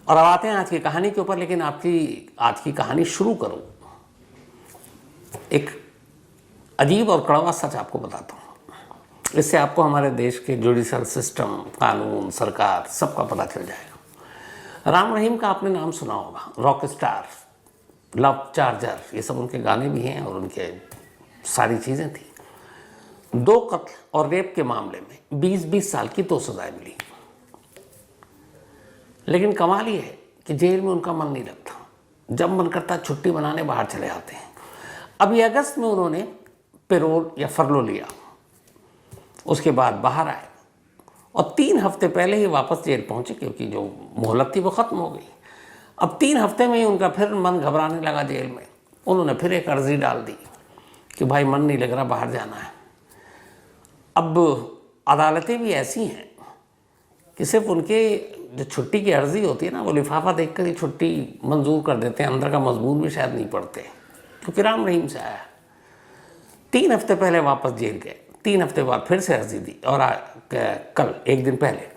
और अब आते हैं आज की कहानी के ऊपर। लेकिन आज की कहानी शुरू करूं एक अजीब और कड़वा सच आपको बताता हूं। इससे आपको हमारे देश के जुडिशल सिस्टम, कानून, सरकार सबका पता चल जाएगा। राम रहीम का आपने नाम सुना होगा, रॉक स्टार, लव चार्जर, ये सब उनके गाने भी हैं और उनके सारी चीज़ें थी। 2 कत्ल और रेप के मामले में 20-20 साल की 2 सजाएं मिली। लेकिन कमाल ये है कि जेल में उनका मन नहीं लगता। जब मन करता छुट्टी बनाने बाहर चले आते हैं। अभी अगस्त में उन्होंने पेरोल या फरलो लिया, उसके बाद बाहर आए और 3 हफ्ते पहले ही वापस जेल पहुंचे, क्योंकि जो मोहलत थी वो ख़त्म हो गई। अब 3 हफ्ते में ही उनका फिर मन घबराने लगा जेल में। उन्होंने फिर एक अर्जी डाल दी कि भाई मन नहीं लग रहा, बाहर जाना है। अब अदालतें भी ऐसी हैं कि सिर्फ उनके जो छुट्टी की अर्जी होती है ना, वो लिफाफा देखकर ही छुट्टी मंजूर कर देते हैं, अंदर का मजमून भी शायद नहीं पढ़ते, क्योंकि राम रहीम से आया। 3 हफ्ते पहले वापस जेल गए, 3 हफ्ते बाद फिर से अर्जी दी और कल एक दिन पहले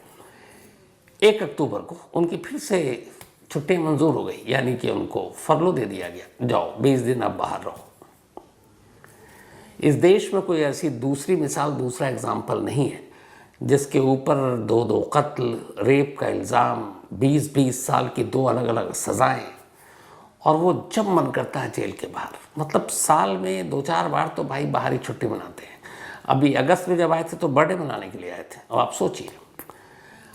1 अक्टूबर को उनकी फिर से छुट्टी मंजूर हो गई, यानी कि उनको फरलो दे दिया गया, जाओ 20 दिन अब बाहर रहो। इस देश में कोई ऐसी दूसरी मिसाल, दूसरा एग्जाम्पल नहीं है जिसके ऊपर 2-2 कत्ल, रेप का इल्ज़ाम, 20-20 साल की 2 अलग अलग सज़ाएँ, और वो जब मन करता है जेल के बाहर। मतलब साल में 2-4 बार तो भाई बाहर ही छुट्टी मनाते हैं। अभी अगस्त में जब आए थे तो बर्थडे मनाने के लिए आए थे। अब आप सोचिए,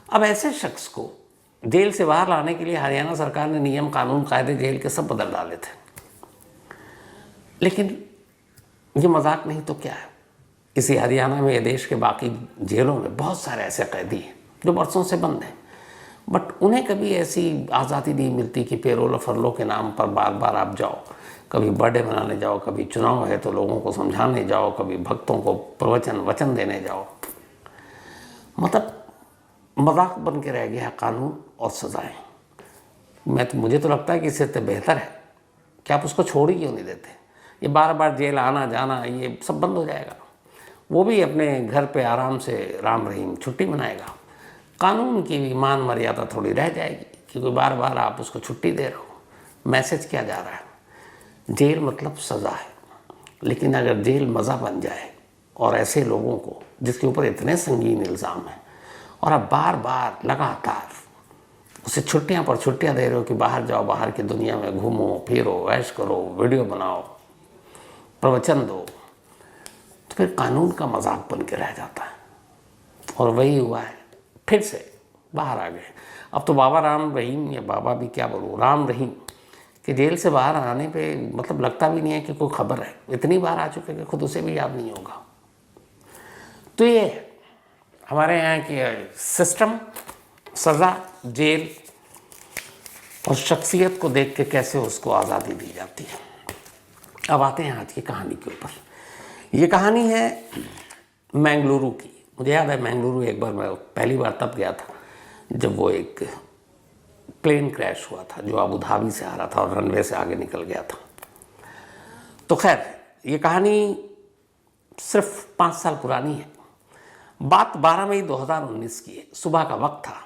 अब ऐसे शख्स को जेल से बाहर लाने के लिए हरियाणा सरकार ने नियम, कानून, कायदे जेल के सब बदल डाले थे। लेकिन ये मजाक नहीं तो क्या है। इसी हरियाणा में, देश के बाकी जेलों में बहुत सारे ऐसे कैदी हैं जो बरसों से बंद हैं, बट उन्हें कभी ऐसी आज़ादी नहीं मिलती कि पेरोल और फरलो के नाम पर बार बार आप जाओ। कभी बर्थडे मनाने जाओ, कभी चुनाव है तो लोगों को समझाने जाओ, कभी भक्तों को वचन देने जाओ। मतलब मजाक बन के रह गया कानून और सज़ाएँ। मुझे तो लगता है कि इससे तो बेहतर है कि आप उसको छोड़ ही क्यों नहीं देते। ये बार बार जेल आना जाना, ये सब बंद हो जाएगा। वो भी अपने घर पे आराम से राम रहीम छुट्टी मनाएगा। कानून की भी मान मर्यादा थोड़ी रह जाएगी, क्योंकि बार बार आप उसको छुट्टी दे रहे हो। मैसेज क्या जा रहा है? जेल मतलब सज़ा है, लेकिन अगर जेल मज़ा बन जाए और ऐसे लोगों को जिसके ऊपर इतने संगीन इल्ज़ाम हैं और आप बार बार लगातार उसे छुट्टियां पर छुट्टियां दे रहे हो कि बाहर जाओ, बाहर की दुनिया में घूमो फिरो, ऐश करो, वीडियो बनाओ, प्रवचन दो, तो फिर कानून का मजाक बन के रह जाता है। और वही हुआ है, फिर से बाहर आ गए। अब तो बाबा राम रहीम, या बाबा भी क्या बोलूँ, राम रहीम कि जेल से बाहर आने पे मतलब लगता भी नहीं है कि कोई खबर है। इतनी बार आ चुके कि खुद उसे भी याद नहीं होगा। तो ये हमारे यहाँ की सिस्टम, सज़ा, जेल और शख्सियत को देख के कैसे उसको आज़ादी दी जाती है। अब आते हैं आज की कहानी के ऊपर। ये कहानी है मैंगलुरु की। मुझे याद है मैंगलुरु एक बार मैं पहली बार तब गया था जब वो एक प्लेन क्रैश हुआ था जो अबू धाबी से आ रहा था और रनवे से आगे निकल गया था। तो खैर, ये कहानी सिर्फ 5 साल पुरानी है। बात 12 मई 2019 की है। सुबह का वक्त था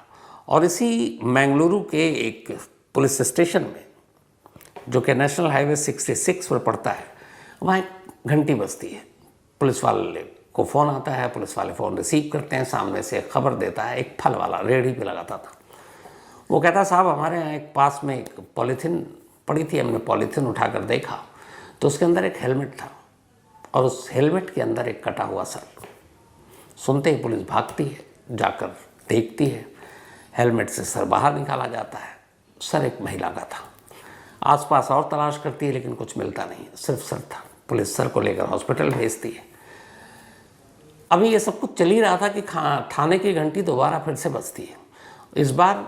और इसी मैंगलुरु के एक पुलिस स्टेशन में, जो कि नेशनल हाईवे 66 पर पड़ता है, वहाँ एक घंटी बजती है। पुलिस वाले को फ़ोन आता है, पुलिस वाले फ़ोन रिसीव करते हैं। सामने से एक खबर देता है, एक फल वाला रेहड़ी पे लगाता था। वो कहता है, साहब हमारे यहाँ एक पास में एक पॉलीथीन पड़ी थी, हमने पॉलीथीन उठाकर देखा तो उसके अंदर एक हेलमेट था और उस हेलमेट के अंदर एक कटा हुआ सर। सुनते ही पुलिस भागती है, जाकर देखती है, हेलमेट से सर बाहर निकाला जाता है। सर एक महिला का था। आसपास और तलाश करती है लेकिन कुछ मिलता नहीं, सिर्फ सर था। पुलिस सर को लेकर हॉस्पिटल भेजती है। अभी ये सब कुछ चल ही रहा था कि थाने की घंटी दोबारा फिर से बजती है। इस बार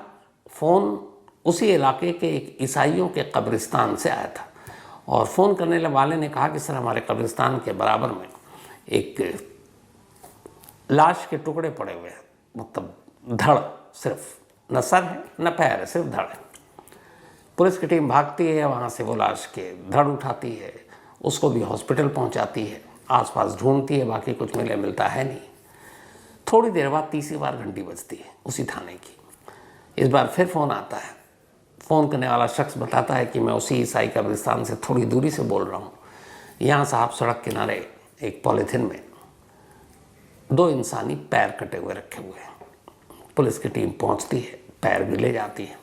फ़ोन उसी इलाके के एक ईसाइयों के कब्रिस्तान से आया था और फ़ोन करने वाले ने कहा कि सर हमारे कब्रिस्तान के बराबर में एक लाश के टुकड़े पड़े हुए हैं, मतलब धड़, सिर्फ न सर है न पैर है, सिर्फ धड़ है। पुलिस की टीम भागती है, वहाँ से वो लाश के धड़ उठाती है, उसको भी हॉस्पिटल पहुँचाती है, आसपास ढूंढती है, बाकी कुछ मिलता है नहीं। थोड़ी देर बाद तीसरी बार घंटी बजती है उसी थाने की। इस बार फिर फ़ोन आता है फ़ोन करने वाला शख्स बताता है कि मैं उसी ईसाई कब्रिस्तान से थोड़ी दूरी से बोल रहा हूँ। यहाँ साहब सड़क किनारे एक पॉलीथिन में 2 इंसानी पैर कटे हुए रखे हुए हैं। पुलिस की टीम पहुँचती है, पैर भी ले जाती है।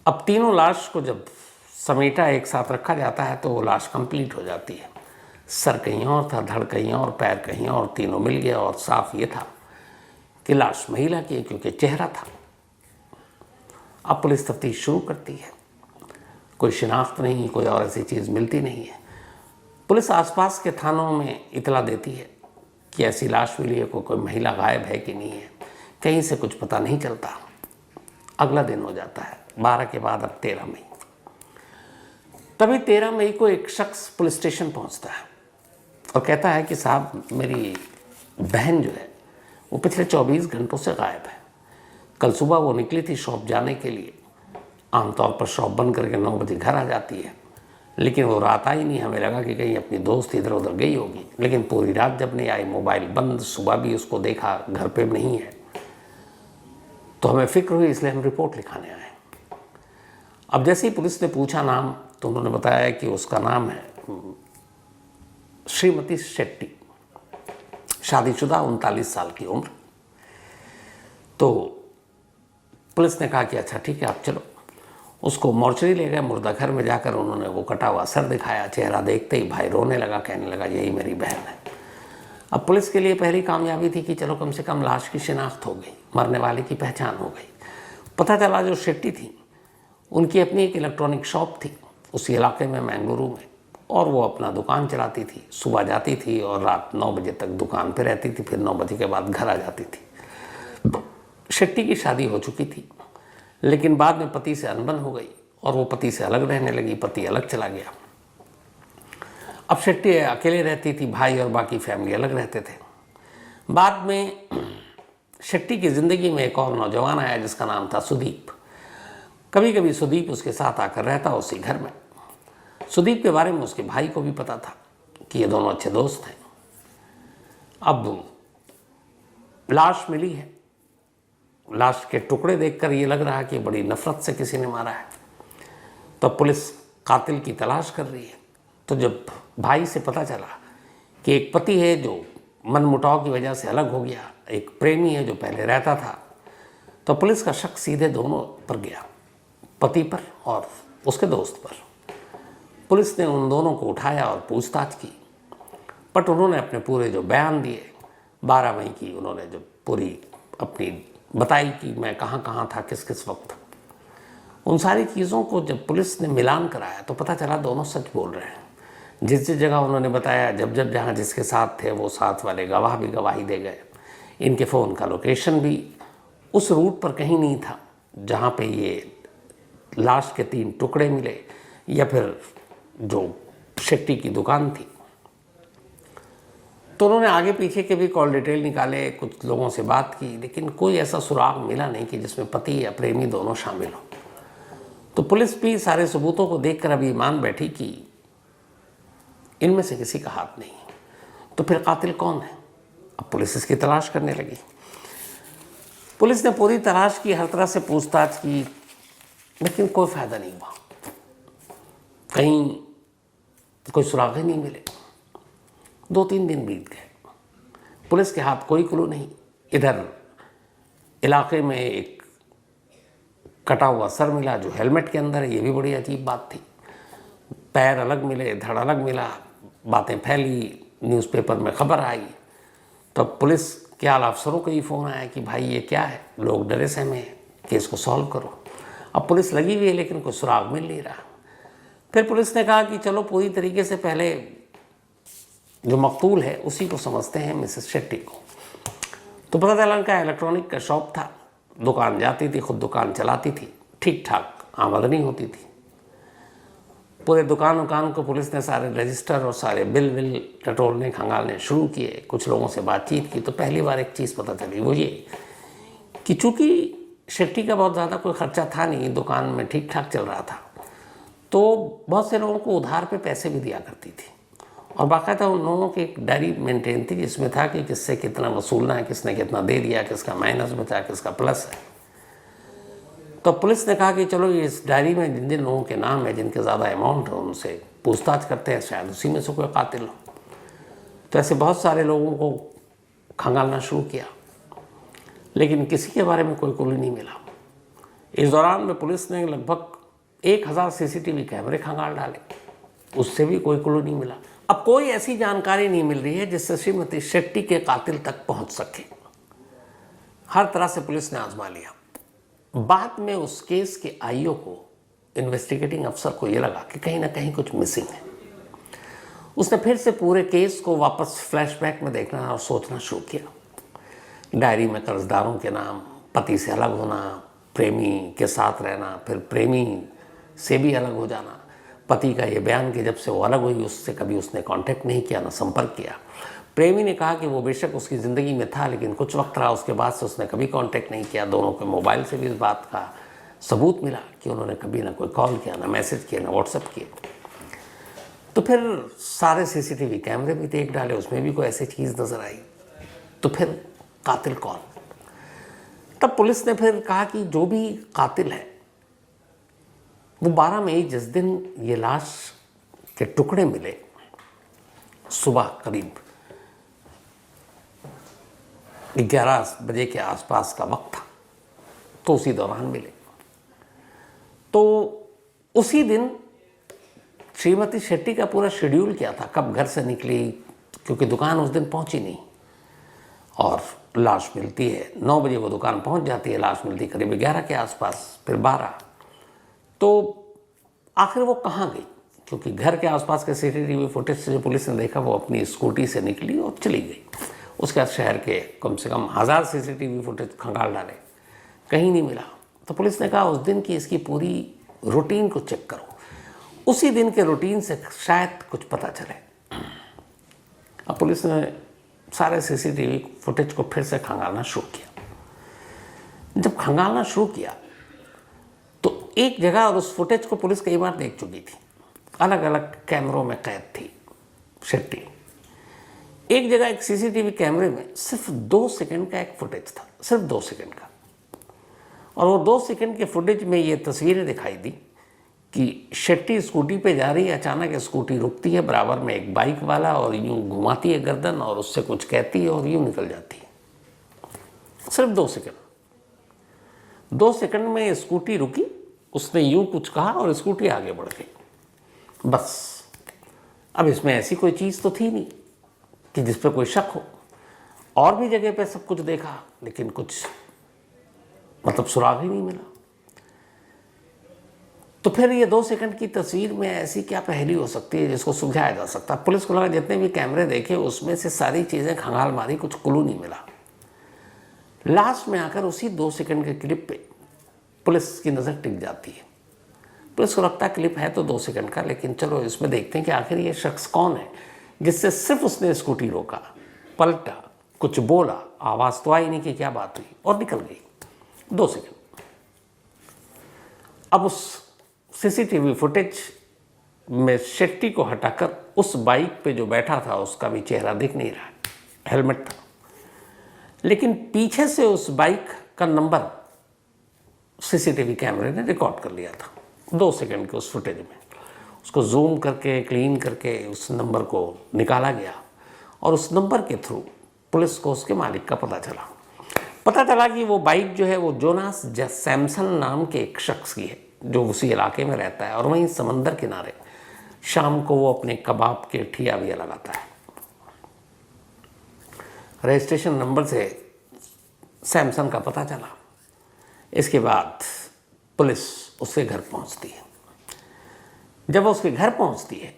अब तीनों लाश को जब समेटा एक साथ रखा जाता है तो वो लाश कंप्लीट हो जाती है। सर कहीं और था, धड़ कहीं और, पैर कहीं और, तीनों मिल गया और साफ ये था कि लाश महिला की है क्योंकि चेहरा था। अब पुलिस तफ्तीश शुरू करती है, कोई शिनाख्त नहीं, कोई और ऐसी चीज़ मिलती नहीं है। पुलिस आसपास के थानों में इतला देती है कि ऐसी लाश मिली है, कोई महिला गायब है कि नहीं है, कहीं से कुछ पता नहीं चलता। अगला दिन हो जाता है, 12 के बाद अब 13 मई। तभी 13 मई को एक शख्स पुलिस स्टेशन पहुंचता है और कहता है कि साहब मेरी बहन जो है वो पिछले 24 घंटों से गायब है। कल सुबह वो निकली थी शॉप जाने के लिए, आमतौर पर शॉप बंद करके 9 बजे घर आ जाती है, लेकिन वो रात आई नहीं। हमें लगा कि कहीं अपनी दोस्त इधर उधर गई होगी, लेकिन पूरी रात जब नहीं आई, मोबाइल बंद, सुबह भी उसको देखा घर पे नहीं है, तो हमें फिक्र हुई, इसलिए हम रिपोर्ट लिखाने आए। अब जैसे ही पुलिस ने पूछा नाम, तो उन्होंने बताया कि उसका नाम है श्रीमती शेट्टी, शादीशुदा, 39 साल की उम्र। तो पुलिस ने कहा कि अच्छा ठीक है आप चलो। उसको मोर्चरी ले गए। मुर्दा घर में जाकर उन्होंने वो कटा हुआ सर दिखाया। चेहरा देखते ही भाई रोने लगा, कहने लगा यही मेरी बहन है। अब पुलिस के लिए पहली कामयाबी थी कि चलो कम से कम लाश की शिनाख्त हो गई, मरने वाले की पहचान हो गई। पता चला जो शेट्टी थी उनकी अपनी एक इलेक्ट्रॉनिक शॉप थी उसी इलाके में, मैंगलुरु में, और वो अपना दुकान चलाती थी। सुबह जाती थी और रात 9 बजे तक दुकान पर रहती थी, फिर 9 बजे के बाद घर आ जाती थी। शेट्टी की शादी हो चुकी थी, लेकिन बाद में पति से अनबन हो गई और वो पति से अलग रहने लगी, पति अलग चला गया। अब शेट्टी अकेले रहती थी, भाई और बाकी फैमिली अलग रहते थे। बाद में शेट्टी की ज़िंदगी में एक और नौजवान आया जिसका नाम था सुदीप। कभी कभी सुदीप उसके साथ आकर रहता उसी घर में। सुदीप के बारे में उसके भाई को भी पता था कि ये दोनों अच्छे दोस्त हैं। अब लाश मिली है, लाश के टुकड़े देखकर ये लग रहा है कि बड़ी नफरत से किसी ने मारा है। तो पुलिस कातिल की तलाश कर रही है। तो जब भाई से पता चला कि एक पति है जो मनमुटाव की वजह से अलग हो गया, एक प्रेमी है जो पहले रहता था, तो पुलिस का शक सीधे दोनों पर गया, पति पर और उसके दोस्त पर। पुलिस ने उन दोनों को उठाया और पूछताछ की, बट उन्होंने अपने पूरे जो बयान दिए, 12 मई की उन्होंने जो पूरी अपनी बताई कि मैं कहाँ कहाँ था, किस किस वक्त, उन सारी चीज़ों को जब पुलिस ने मिलान कराया तो पता चला दोनों सच बोल रहे हैं। जिस जिस जगह उन्होंने बताया, जब जब जहाँ जिसके साथ थे, वो साथ वाले गवाह भी गवाही दे गए। इनके फ़ोन का लोकेशन भी उस रूट पर कहीं नहीं था जहाँ पे ये लाश के 3 टुकड़े मिले या फिर जो शेट्टी की दुकान थी। तो उन्होंने आगे पीछे के भी कॉल डिटेल निकाले, कुछ लोगों से बात की, लेकिन कोई ऐसा सुराग मिला नहीं कि जिसमें पति या प्रेमी दोनों शामिल हो। तो पुलिस भी सारे सबूतों को देखकर अभी मान बैठी कि इनमें से किसी का हाथ नहीं। तो फिर कातिल कौन है? अब पुलिस इसकी तलाश करने लगी। पुलिस ने पूरी तलाश की, हर तरह से पूछताछ की, लेकिन कोई फायदा नहीं हुआ। कहीं कोई सुराग ही नहीं मिले। 2-3 दिन बीत गए, पुलिस के हाथ कोई क्लू नहीं। इधर इलाके में एक कटा हुआ सर मिला जो हेलमेट के अंदर है, ये भी बड़ी अजीब बात थी। पैर अलग मिले, धड़ अलग मिला, बातें फैली, न्यूज़पेपर में खबर आई। तो पुलिस के आला अफसरों को ही फ़ोन आया कि भाई ये क्या है, लोग डरे सहमे हैं, केस को सॉल्व करो। अब पुलिस लगी हुई है लेकिन कोई सुराग मिल नहीं रहा। फिर पुलिस ने कहा कि चलो पूरी तरीके से पहले जो मकतूल है उसी को समझते हैं, मिसेस शेट्टी को। तो पता चला उनका इलेक्ट्रॉनिक का शॉप था, दुकान जाती थी, खुद दुकान चलाती थी, ठीक ठाक आमदनी होती थी। पूरे दुकान को पुलिस ने सारे रजिस्टर और सारे बिल टटोलने खंगालने शुरू किए। कुछ लोगों से बातचीत की तो पहली बार एक चीज़ पता चली, वो ये कि चूँकि शेट्टी का बहुत ज़्यादा कोई ख़र्चा था नहीं, दुकान में ठीक ठाक चल रहा था, तो बहुत से लोगों को उधार पे पैसे भी दिया करती थी। और बाकायदा उन लोगों की एक डायरी मेंटेन थी जिसमें था कि किससे कितना वसूलना है, किसने कितना दे दिया, किसका माइनस बचा, किसका प्लस है। तो पुलिस ने कहा कि चलो इस डायरी में जिन जिन लोगों के नाम है, जिनके ज़्यादा अमाउंट है, उनसे पूछताछ करते हैं, शायद उसी में से कोई कातिल हो। तो ऐसे बहुत सारे लोगों को खंगालना शुरू किया, लेकिन किसी के बारे में कोई क्लू नहीं मिला। इस दौरान में पुलिस ने लगभग 1000 सीसीटीवी कैमरे खंगाल डाले, उससे भी कोई क्लू नहीं मिला। अब कोई ऐसी जानकारी नहीं मिल रही है जिससे श्रीमती शेट्टी के कातिल तक पहुंच सके। हर तरह से पुलिस ने आजमा लिया। बाद में उस केस के आईओ को, इन्वेस्टिगेटिंग अफसर को यह लगा कि कहीं ना कहीं कुछ मिसिंग है। उसने फिर से पूरे केस को वापस फ्लैशबैक में देखना और सोचना शुरू किया। डायरी में कर्जदारों के नाम, पति से अलग होना, प्रेमी के साथ रहना, फिर प्रेमी से भी अलग हो जाना, पति का ये बयान कि जब से वो अलग हुई उससे कभी उसने कांटेक्ट नहीं किया, ना संपर्क किया। प्रेमी ने कहा कि वो बेशक उसकी ज़िंदगी में था, लेकिन कुछ वक्त रहा, उसके बाद से उसने कभी कांटेक्ट नहीं किया। दोनों के मोबाइल से भी इस बात का सबूत मिला कि उन्होंने कभी ना कोई कॉल किया, ना मैसेज किया, ना व्हाट्सएप किए। तो फिर सारे सीसीटीवी कैमरे भी देख डाले, उसमें भी कोई ऐसी चीज़ नज़र आई। तो फिर कातिल कौन? तब पुलिस ने फिर कहा कि जो भी कातिल है वो 12 मई, जिस दिन ये लाश के टुकड़े मिले, सुबह करीब 11 बजे के आसपास का वक्त था, तो उसी दौरान मिले। तो उसी दिन श्रीमती शेट्टी का पूरा शेड्यूल क्या था, कब घर से निकली, क्योंकि दुकान उस दिन पहुंची नहीं, और लाश मिलती है 9 बजे, वो दुकान पहुंच जाती है, लाश मिलती करीब 11 के आसपास, फिर 12। तो आखिर वो कहाँ गई? क्योंकि घर के आसपास के सीसीटीवी फुटेज से जो पुलिस ने देखा, वो अपनी स्कूटी से निकली और चली गई। उसके बाद शहर के कम से कम 1000 सीसीटीवी फुटेज खंगाल डाले, कहीं नहीं मिला। तो पुलिस ने कहा उस दिन की इसकी पूरी रूटीन को चेक करो, उसी दिन के रूटीन से शायद कुछ पता चले। अब पुलिस ने सारे सीसीटीवी फुटेज को फिर से खंगालना शुरू किया। जब खंगालना शुरू किया तो एक जगह, और उस फुटेज को पुलिस कई बार देख चुकी थी, अलग अलग कैमरों में कैद थी शेट्टी। एक जगह एक सीसीटीवी कैमरे में सिर्फ 2 सेकंड का एक फुटेज था, सिर्फ 2 सेकंड का, और वो 2 सेकंड के फुटेज में ये तस्वीरें दिखाई दी कि शेट्टी स्कूटी पे जा रही है, अचानक स्कूटी रुकती है, बराबर में एक बाइक वाला, और यूं घुमाती है गर्दन और उससे कुछ कहती है और यूं निकल जाती है। सिर्फ 2 सेकंड। 2 सेकंड में स्कूटी रुकी, उसने यूं कुछ कहा और स्कूटी आगे बढ़ गई, बस। अब इसमें ऐसी कोई चीज़ तो थी नहीं कि जिस पर कोई शक हो। और भी जगह पे सब कुछ देखा, लेकिन कुछ मतलब सुराग ही नहीं मिला। तो फिर ये 2 सेकंड की तस्वीर में ऐसी क्या पहेली हो सकती है जिसको सुलझाया जा सकता? पुलिस को लगा जितने भी कैमरे देखे उसमें से सारी चीज़ें खंगाल मारी, कुछ क्लू नहीं मिला। लास्ट में आकर उसी 2 सेकंड के क्लिप पे पुलिस की नज़र टिक जाती है। पुलिस को लगता है क्लिप है तो 2 सेकंड का, लेकिन चलो इसमें देखते हैं कि आखिर ये शख्स कौन है जिससे सिर्फ उसने स्कूटी रोका, पलटा, कुछ बोला, आवाज़ तो आई नहीं कि क्या बात हुई, और निकल गई। 2 सेकंड। अब उस सीसीटीवी फुटेज में शेट्टी को हटाकर उस बाइक पे जो बैठा था उसका भी चेहरा दिख नहीं रहा, हेलमेट था, लेकिन पीछे से उस बाइक का नंबर सीसीटीवी कैमरे ने रिकॉर्ड कर लिया था 2 सेकंड के उस फुटेज में। उसको जूम करके, क्लीन करके उस नंबर को निकाला गया, और उस नंबर के थ्रू पुलिस को उसके मालिक का पता चला कि वो बाइक जो है वो जोनास सैमसन नाम के एक शख्स की है, जो उसी इलाके में रहता है, और वहीं समंदर किनारे शाम को वो अपने कबाब के ठिया भी लगाता है। रजिस्ट्रेशन नंबर से सैमसन का पता चला। इसके बाद पुलिस उसके घर पहुंचती है। जब वो उसके घर पहुंचती है,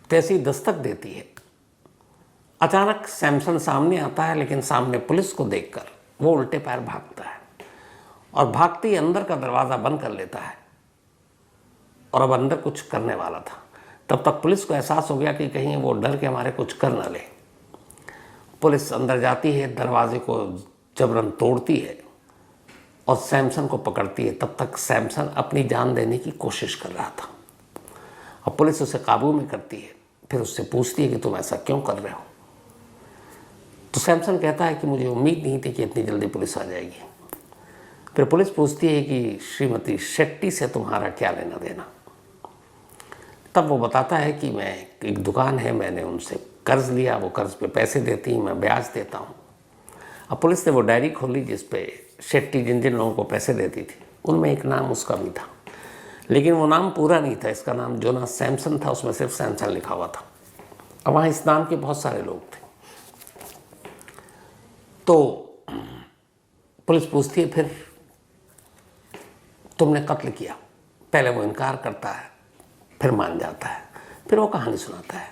तैसी दस्तक देती है, अचानक सैमसन सामने आता है, लेकिन सामने पुलिस को देखकर वो उल्टे पैर भागता है, और भागते ही अंदर का दरवाज़ा बंद कर लेता है, और अब अंदर कुछ करने वाला था। तब तक पुलिस को एहसास हो गया कि कहीं वो डर के हमारे कुछ कर न ले। पुलिस अंदर जाती है, दरवाजे को जबरन तोड़ती है और सैमसन को पकड़ती है। तब तक सैमसन अपनी जान देने की कोशिश कर रहा था। अब पुलिस उसे काबू में करती है, फिर उससे पूछती है कि तुम ऐसा क्यों कर रहे हो। तो सैमसन कहता है कि मुझे उम्मीद नहीं थी कि इतनी जल्दी पुलिस आ जाएगी। फिर पुलिस पूछती है कि श्रीमती शेट्टी से तुम्हारा क्या लेना देना। तब वो बताता है कि मैं एक दुकान है, मैंने उनसे कर्ज लिया, वो कर्ज पे पैसे देती, मैं ब्याज देता हूँ। अब पुलिस ने वो डायरी खोली जिस पे शेट्टी जिन जिन लोगों को पैसे देती थी उनमें एक नाम उसका भी था, लेकिन वो नाम पूरा नहीं था। इसका नाम जोनास सैमसन था, उसमें सिर्फ सैमसन लिखा हुआ था। अब वहाँ इस नाम के बहुत सारे लोग थे। तो पुलिस पूछती है फिर तुमने कत्ल किया? पहले वो इनकार करता है, फिर मान जाता है, फिर वो कहानी सुनाता है।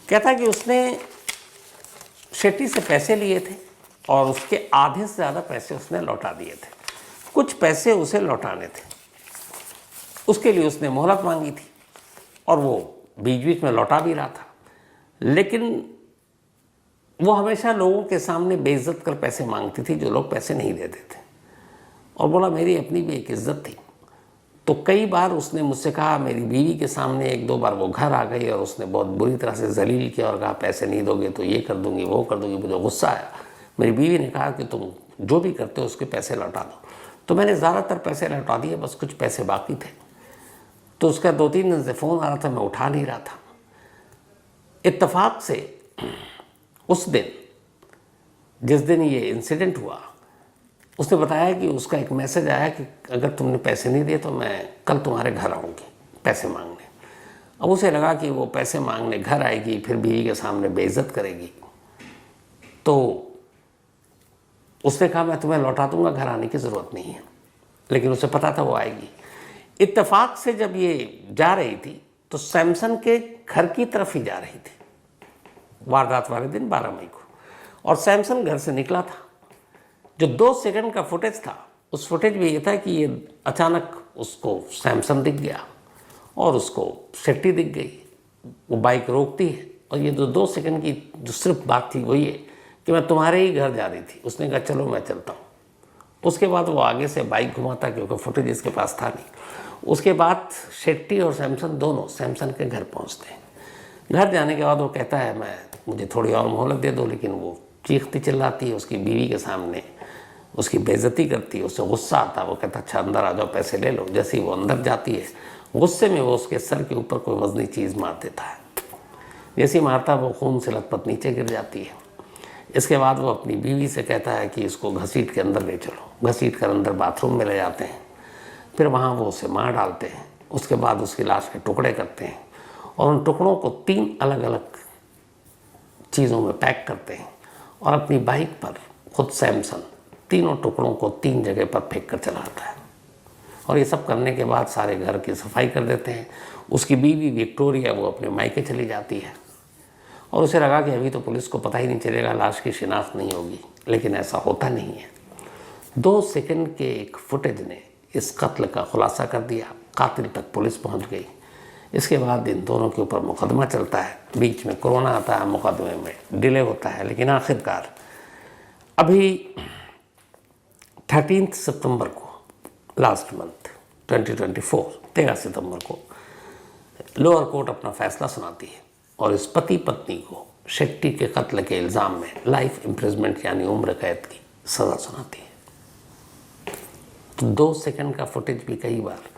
कहता है कि उसने शेट्टी से पैसे लिए थे और उसके आधे से ज़्यादा पैसे उसने लौटा दिए थे। कुछ पैसे उसे लौटाने थे, उसके लिए उसने मोहलत मांगी थी और वो बीच बीच में लौटा भी रहा था, लेकिन वो हमेशा लोगों के सामने बेइज्जत कर पैसे मांगती थी जो लोग पैसे नहीं देते थे। और बोला मेरी अपनी भी एक इज्जत थी। तो कई बार उसने मुझसे कहा, मेरी बीवी के सामने एक दो बार वो घर आ गई और उसने बहुत बुरी तरह से जलील किया और कहा पैसे नहीं दोगे तो ये कर दूंगी वो कर दूंगी। मुझे गुस्सा आया। मेरी बीवी ने कहा कि तुम जो भी करते हो उसके पैसे लौटा दो। तो मैंने ज़्यादातर पैसे लौटा दिए, बस कुछ पैसे बाकी थे। तो उसका 2-3 दिन से फ़ोन आ रहा था, मैं उठा नहीं रहा था। इत्तेफाक से उस दिन जिस दिन ये इंसिडेंट हुआ उसने बताया कि उसका एक मैसेज आया कि अगर तुमने पैसे नहीं दिए तो मैं कल तुम्हारे घर आऊँगी पैसे मांगने। अब उसे लगा कि वो पैसे मांगने घर आएगी, फिर बीवी के सामने बेइज्जत करेगी। तो उसने कहा मैं तुम्हें लौटा दूंगा, घर आने की ज़रूरत नहीं है। लेकिन उसे पता था वो आएगी। इत्तेफाक से जब ये जा रही थी तो सैमसन के घर की तरफ ही जा रही थी, वारदात वाले दिन 12 मई को। और सैमसन घर से निकला था। जो 2 सेकंड का फुटेज था उस फुटेज में ये था कि ये अचानक उसको सैमसन दिख गया और उसको शेट्टी दिख गई। वो बाइक रोकती है और ये जो 2 सेकंड की जो सिर्फ बात थी वो ये कि मैं तुम्हारे ही घर जा रही थी। उसने कहा चलो मैं चलता हूँ। उसके बाद वो आगे से बाइक घुमाता क्योंकि फुटेज इसके पास था नहीं। उसके बाद शेट्टी और सैमसन दोनों सैमसन के घर पहुँचते हैं। घर जाने के बाद वो कहता है मुझे थोड़ी और मोहलत दे दो, लेकिन वो चीखती चिल्लाती है उसकी बीवी के सामने, उसकी बेइज्जती करती है। उससे गुस्सा आता है। वो कहता अच्छा अंदर आ जाओ पैसे ले लो। जैसे ही वो अंदर जाती है गुस्से में वो उसके सर के ऊपर कोई वजनी चीज़ मार देता है। जैसे ही मारता है वो खून से लथपथ नीचे गिर जाती है। इसके बाद वो अपनी बीवी से कहता है कि इसको घसीट के अंदर ले चलो। घसीट कर अंदर बाथरूम में ले जाते हैं। फिर वहाँ वो उसे मार डालते हैं। उसके बाद उसकी लाश के टुकड़े करते हैं और उन टुकड़ों को 3 अलग अलग चीज़ों में पैक करते हैं और अपनी बाइक पर खुद सैमसन तीनों टुकड़ों को 3 जगह पर फेंक कर चलाता है। और ये सब करने के बाद सारे घर की सफाई कर देते हैं। उसकी बीवी विक्टोरिया वो अपने मायके चली जाती है और उसे लगा कि अभी तो पुलिस को पता ही नहीं चलेगा, लाश की शिनाख्त नहीं होगी। लेकिन ऐसा होता नहीं है। 2 सेकंड के एक फुटेज ने इस कत्ल का खुलासा कर दिया। कातिल तक पुलिस पहुंच गई। इसके बाद इन दोनों के ऊपर मुकदमा चलता है। बीच में कोरोना आता है, मुकदमे में डिले होता है, लेकिन आखिरकार अभी 13 सितंबर को लास्ट मंथ 2024 13 सितंबर को लोअर कोर्ट अपना फैसला सुनाती है और इस पति पत्नी को शेट्टी के कत्ल के इल्ज़ाम में लाइफ इम्प्रिजमेंट यानी उम्र कैद की सज़ा सुनाती है। तो 2 सेकंड का फुटेज भी कई बार